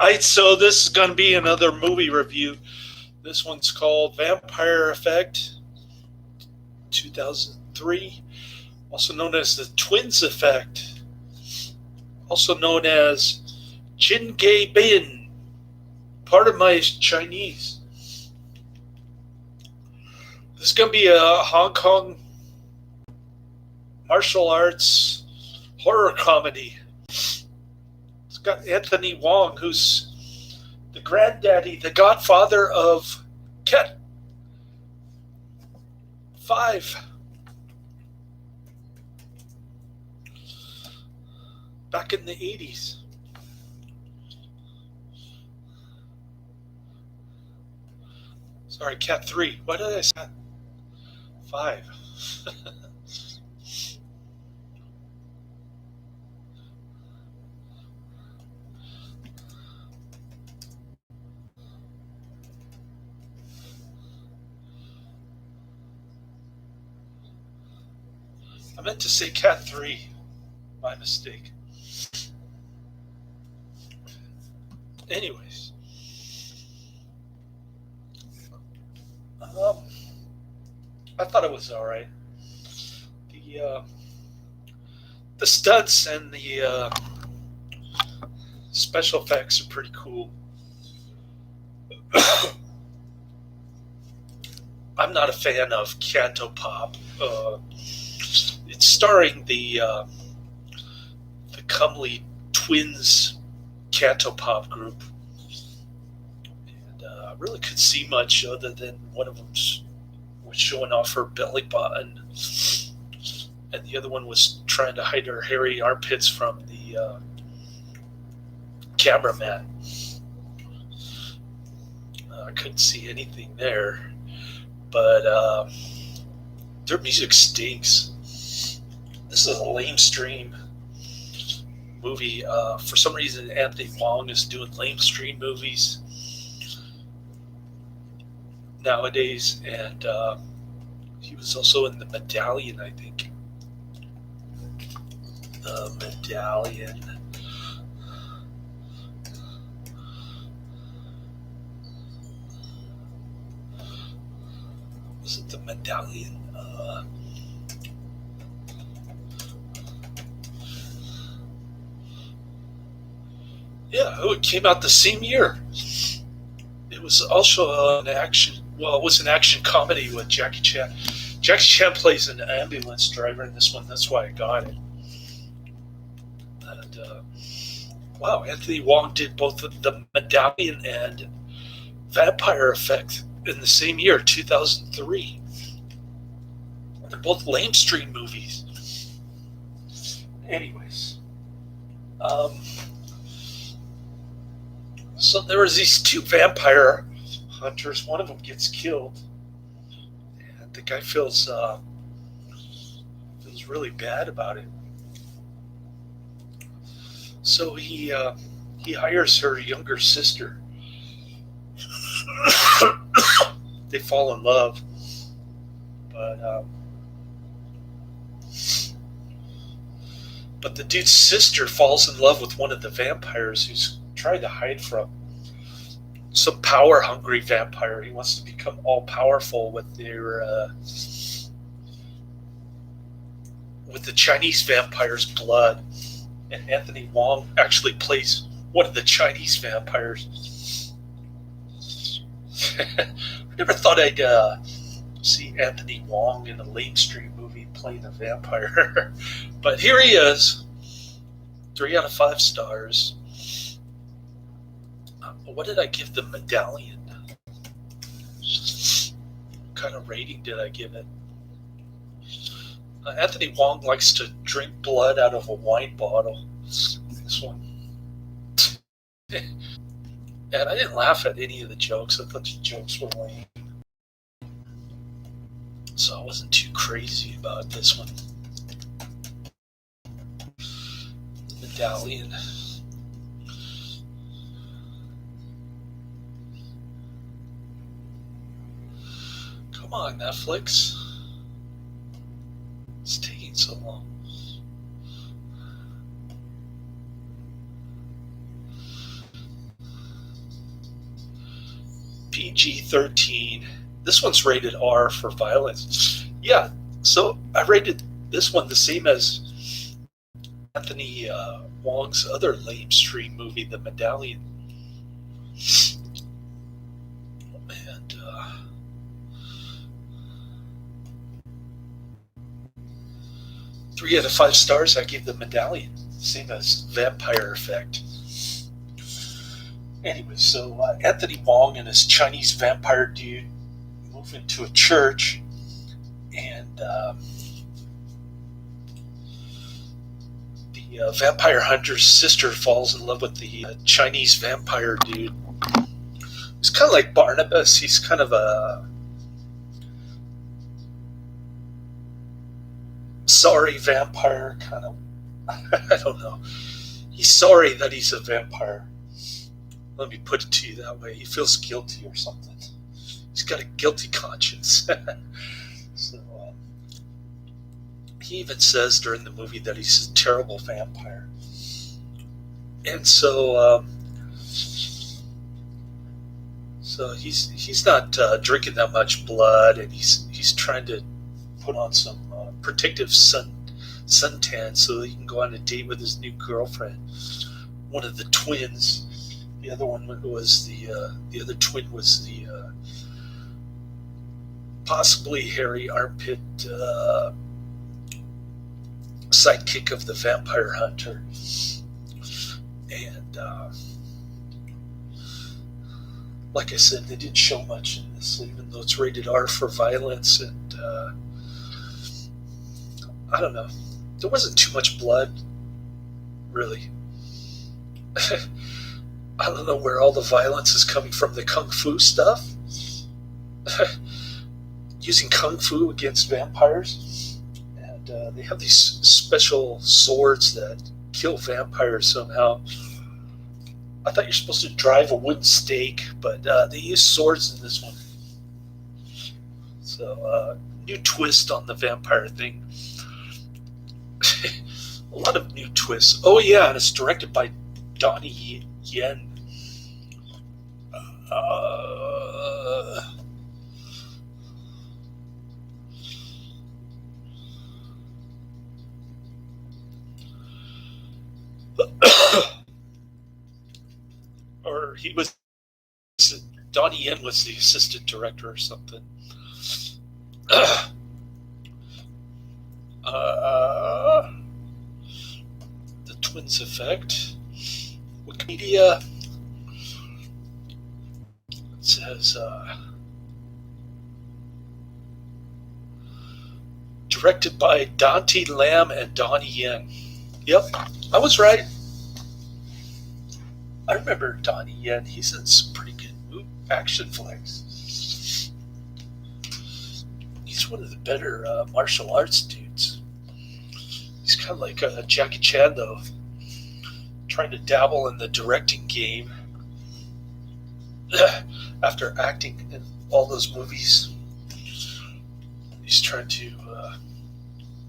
Alright, so this is going to be another movie review. This one's called Vampire Effect 2003, also known as the Twins Effect, also known as Jin Gei Bin. Part of my Chinese. This is going to be a Hong Kong martial arts horror comedy. It's got Anthony Wong, who's the granddaddy, the godfather of Cat 5 back in the 80s. Sorry, Cat 3. Why did I say 5? I meant to say Cat 3. My mistake. Anyways. Um, I thought it was alright. The the stunts and the special effects are pretty cool. I'm not a fan of Canto Pop. It's starring the comely twins Canto Pop group, and I really couldn't see much other than one of them was showing off her belly button, and the other one was trying to hide her hairy armpits from the cameraman. I couldn't see anything there, but their music stinks. This is a lame stream movie. For some reason, Anthony Wong is doing lame stream movies nowadays, and he was also in The Medallion, I think. The Medallion. Was it The Medallion? Yeah, it came out the same year. It was also an action. Well, it was an action comedy with Jackie Chan. Jackie Chan plays an ambulance driver in this one. That's why I got it. And wow, Anthony Wong did both the Medallion and Vampire Effect in the same year, 2003. They're both lame stream movies. Anyways, um, so there was these two vampire hunters. One of them gets killed, and the guy feels really bad about it. So he hires her younger sister. They fall in love, but but the dude's sister falls in love with one of the vampires who's trying to hide from some power hungry vampire. He wants to become all powerful with the Chinese vampire's blood. And Anthony Wong actually plays one of the Chinese vampires. I never thought I'd see Anthony Wong in a mainstream movie playing a vampire, but here he is. 3 out of 5 stars. What did I give the Medallion? What kind of rating did I give it? Anthony Wong likes to drink blood out of a wine bottle. This one. And I didn't laugh at any of the jokes. I thought the jokes were lame. So I wasn't too crazy about this one. The Medallion. Come on, Netflix. It's taking so long. PG-13. This one's rated R for violence. Yeah, so I rated this one the same as Anthony Wong's other lamestream movie, The Medallion. And 3 out of 5 stars I gave The Medallion, same as Vampire Effect. Anyway, so Anthony Wong and his Chinese vampire dude move into a church, and the vampire hunter's sister falls in love with the Chinese vampire dude. It's kind of like Barnabas. He's kind of a sorry vampire, kind of. I don't know. He's sorry that he's a vampire. Let me put it to you that way. He feels guilty or something. He's got a guilty conscience. So he even says during the movie that he's a terrible vampire. And so he's not drinking that much blood, and he's trying to put on some protective suntan so that he can go on a date with his new girlfriend, one of the twins. The other one was the other twin was the possibly hairy armpit sidekick of the vampire hunter. And like I said, they didn't show much in this, even though it's rated R for violence. And I don't know, there wasn't too much blood, really. I don't know where all the violence is coming from. The kung fu stuff, using kung fu against vampires, and they have these special swords that kill vampires somehow. I thought you're supposed to drive a wooden stake, but they use swords in this one. So new twist on the vampire thing. A lot of new twists. Oh yeah, and it's directed by Donnie Yen. Or he was, Donnie Yen was the assistant director or something. The Twins Effect. Wikipedia says directed by Dante Lam and Donnie Yen. Yep, I was right. I remember Donnie Yen. He's in some pretty good action flicks. He's one of the better martial arts dudes. He's kind of like Jackie Chan, though, trying to dabble in the directing game after acting in all those movies. He's trying to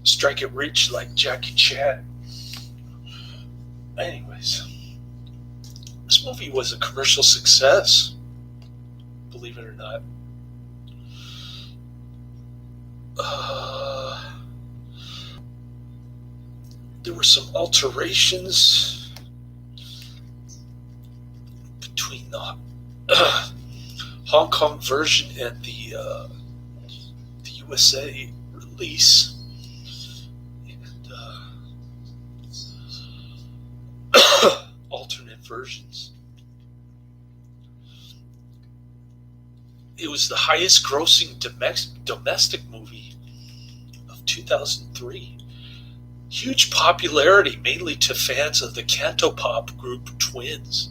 strike it rich like Jackie Chan. Anyways, this movie was a commercial success, believe it or not. There were some alterations between the Hong Kong version and the USA release. And alternate versions. It was the highest grossing domestic movie of 2003. Huge popularity, mainly to fans of the Cantopop group Twins.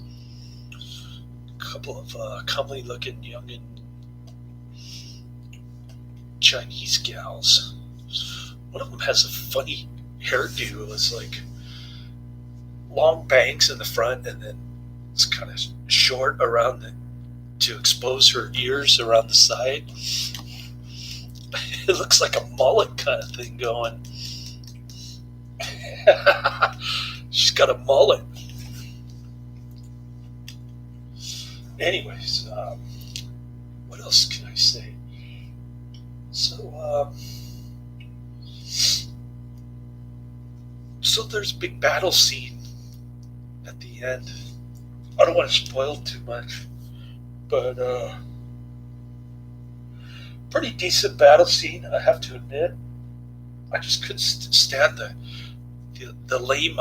A couple of comely looking young and Chinese gals. One of them has a funny hairdo. It's like long bangs in the front, and then it's kind of short around to expose her ears around the side. It looks like a mullet kind of thing going. She's got a mullet. else can I say? So, so there's a big battle scene at the end. I don't want to spoil too much, but pretty decent battle scene, I have to admit. I just couldn't stand the lame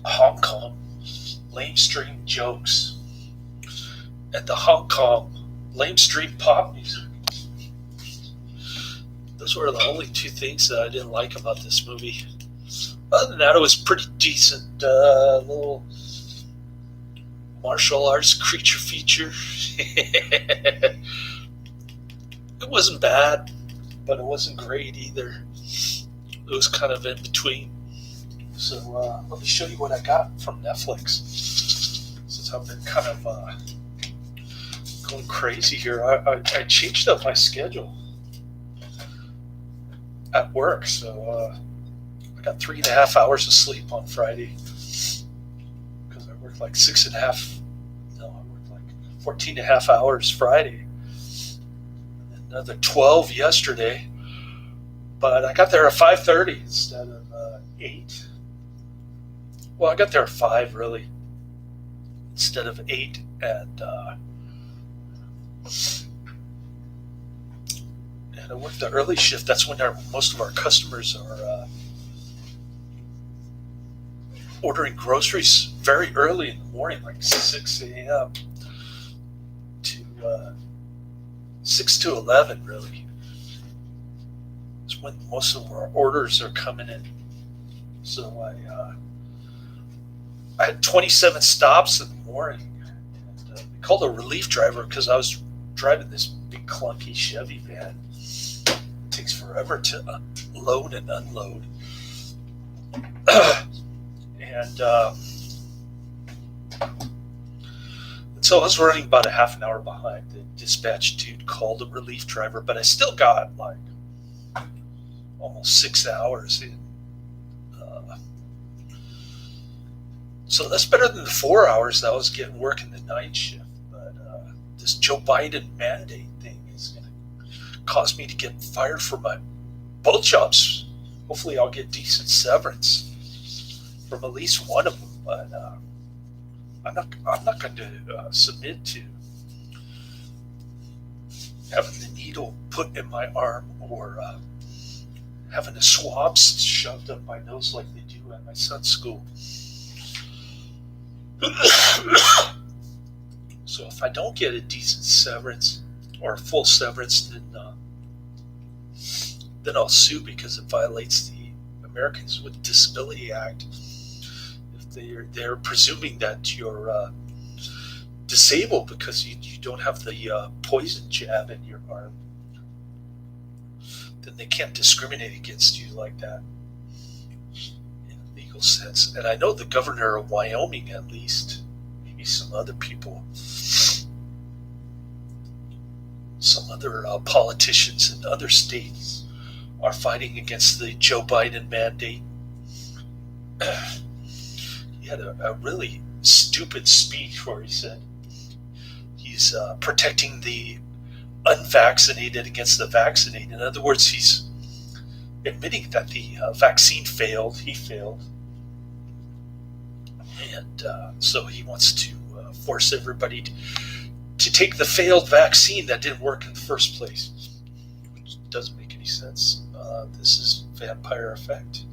Hong Kong lamestream jokes and the Hong Kong lamestream pop music. Those were the only two things that I didn't like about this movie. Other than that, it was pretty decent. Little martial arts creature feature. It wasn't bad, but it wasn't great either. It was kind of in between. So let me show you what I got from Netflix. Since I've been kind of going crazy here, I changed up my schedule at work. So I got 3.5 hours of sleep on Friday because I worked like 6.5. No, I worked like 14.5 hours Friday. Another 12 yesterday, but I got there at 5:30 instead of 8. Well, I got there at 5 really instead of 8, and I worked the early shift. That's when most of our customers are ordering groceries very early in the morning, like 6 a.m. to 6 to 11, really. It's when most of our orders are coming in. So I had 27 stops in the morning. And, we called a relief driver because I was driving this big clunky Chevy van. It takes forever to load and unload. And so I was running about a half an hour behind. The dispatch dude called a relief driver, but I still got like almost 6 hours in. So that's better than the 4 hours that I was getting working the night shift. But this Joe Biden mandate thing is going to cause me to get fired from both jobs. Hopefully I'll get decent severance from at least one of them. But I'm not going to submit to having the needle put in my arm or having a swab shoved up my nose like they do at my son's school. So if I don't get a decent severance or a full severance, then I'll sue because it violates the Americans with Disability Act. They're presuming that you're disabled because you don't have the poison jab in your arm, then they can't discriminate against you like that in a legal sense. And I know the governor of Wyoming, at least, maybe some other people, some other politicians in other states are fighting against the Joe Biden mandate. He had a really stupid speech where he said he's protecting the unvaccinated against the vaccinated. In other words, he's admitting that the vaccine failed. He failed. And so he wants to force everybody to take the failed vaccine that didn't work in the first place, which doesn't make any sense. This is vampire effect.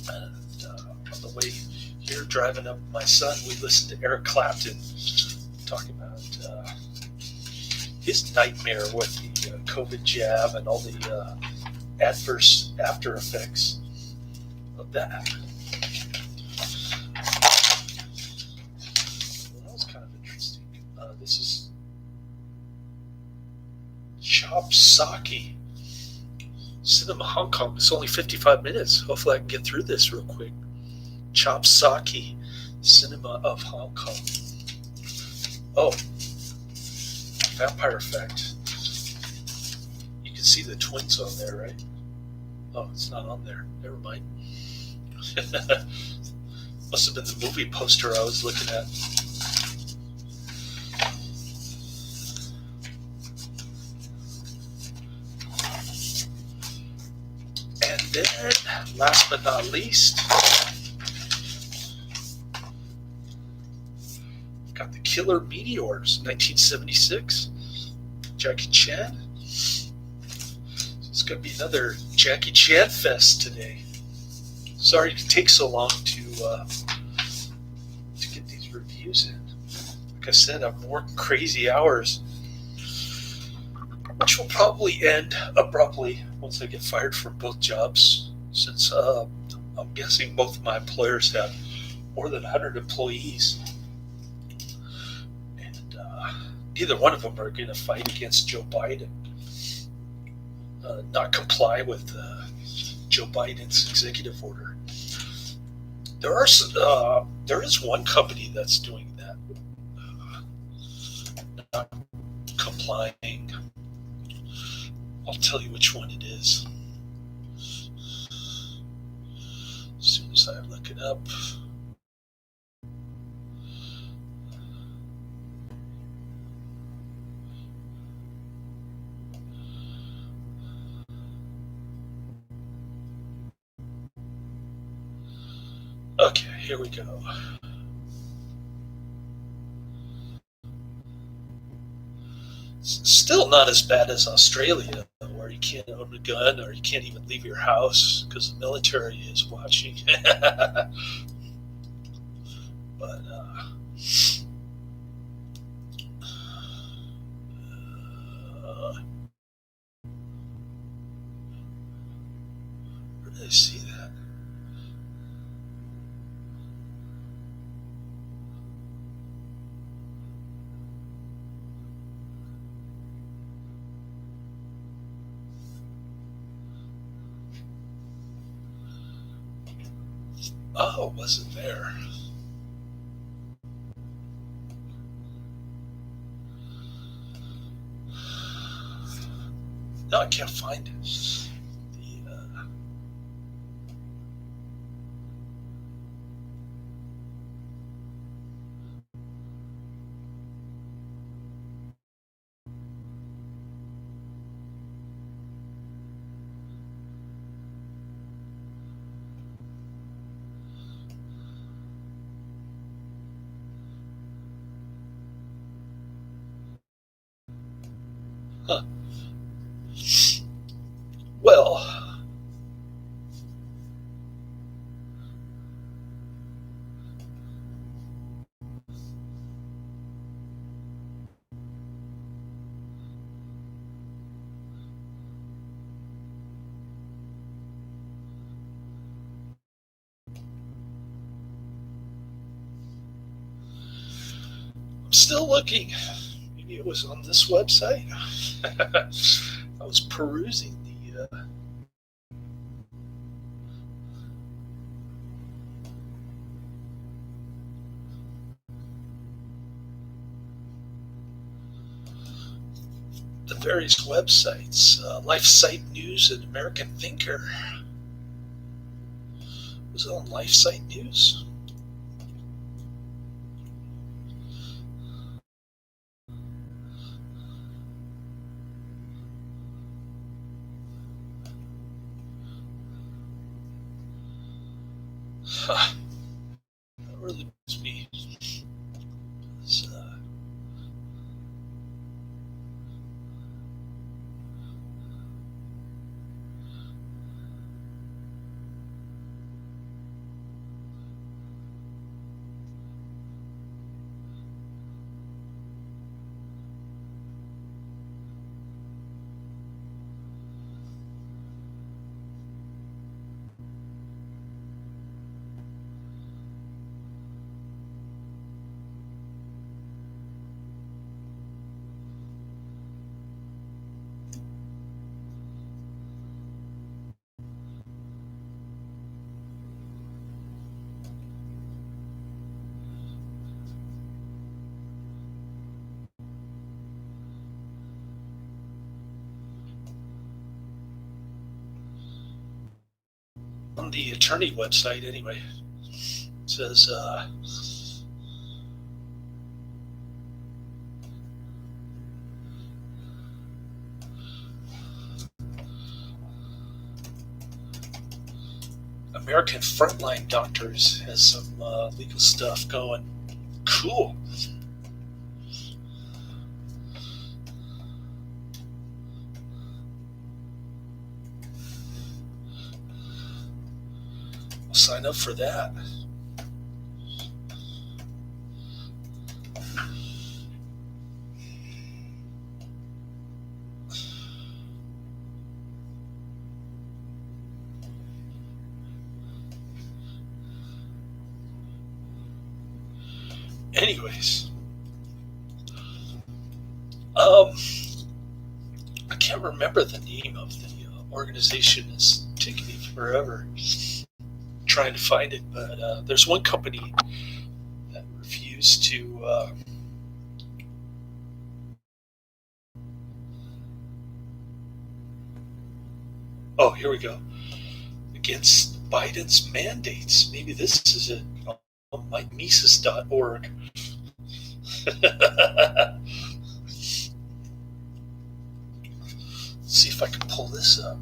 And on the way here, driving up with my son, we listened to Eric Clapton talking about his nightmare with the COVID jab and all the adverse after effects of that. Well, that was kind of interesting. This is Chop Sake Cinema Hong Kong. It's only 55 minutes. Hopefully I can get through this real quick. Chop Sake Cinema of Hong Kong. Oh, vampire effect. You can see the twins on there, right? Oh, it's not on there. Never mind. Must have been the movie poster I was looking at. And last but not least, got the Killer Meteors, 1976, Jackie Chan. It's going to be another Jackie Chan fest today. Sorry to take so long to get these reviews in. Like I said, I'm working crazy hours, which will probably end abruptly once I get fired from both jobs, since I'm guessing both of my employers have more than 100 employees. And neither one of them are going to fight against Joe Biden, not comply with Joe Biden's executive order. There is one company that's doing that, not complying. I'll tell you which one it is as soon as I look it up. Okay, here we go. Still not as bad as Australia, where you can't own a gun or you can't even leave your house because the military is watching. But where did I see that? Oh, it wasn't there. No, I can't find it. Huh. Well, I'm still looking. Maybe it was on this website. I was perusing the various websites. LifeSite News and American Thinker. Was it on LifeSite News? Huh. That really makes me. On the attorney website, anyway, it says American Frontline Doctors has some legal stuff going. Cool. I'll sign up for that. Anyways, I can't remember the name of the organization. It's taking me forever trying to find it, but there's one company that refused to oh, here we go. Against Biden's mandates. Maybe this is it. MyMises.org. See if I can pull this up.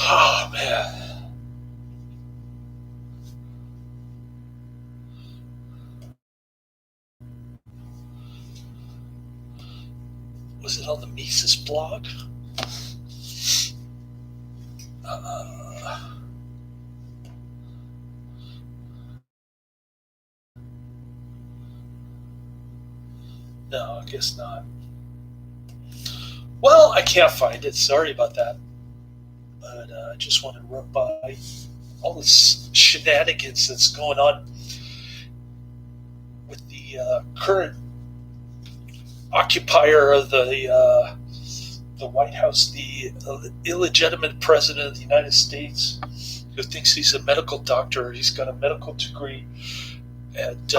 Oh, man. Was it on the Mises blog? No, I guess not. Well, I can't find it. Sorry about that. But I just wanted to run by all this shenanigans that's going on with the current occupier of the White House, the illegitimate president of the United States, who thinks he's a medical doctor. He's got a medical degree, and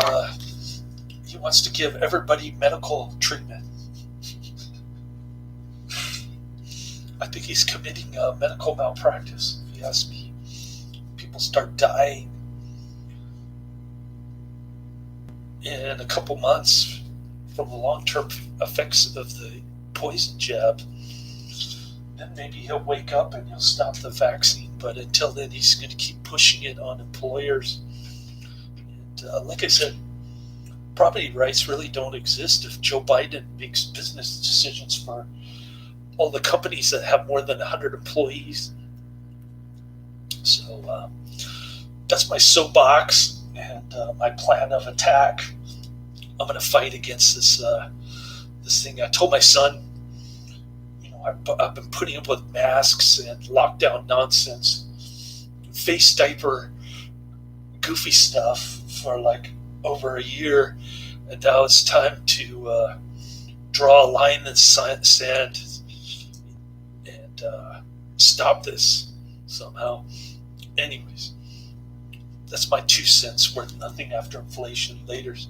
he wants to give everybody medical treatment. I think he's committing medical malpractice, if you ask me. People start dying in a couple months from the long-term effects of the poison jab. Then maybe he'll wake up and he'll stop the vaccine, but until then he's going to keep pushing it on employers. And like I said, property rights really don't exist if Joe Biden makes business decisions for all the companies that have more than 100 employees. So that's my soapbox and my plan of attack. I'm going to fight against this thing. I told my son, I've been putting up with masks and lockdown nonsense, face diaper, goofy stuff for like over a year, and now it's time to draw a line in the sand and stop this somehow. Anyways, that's my 2 cents worth nothing after inflation. Laters.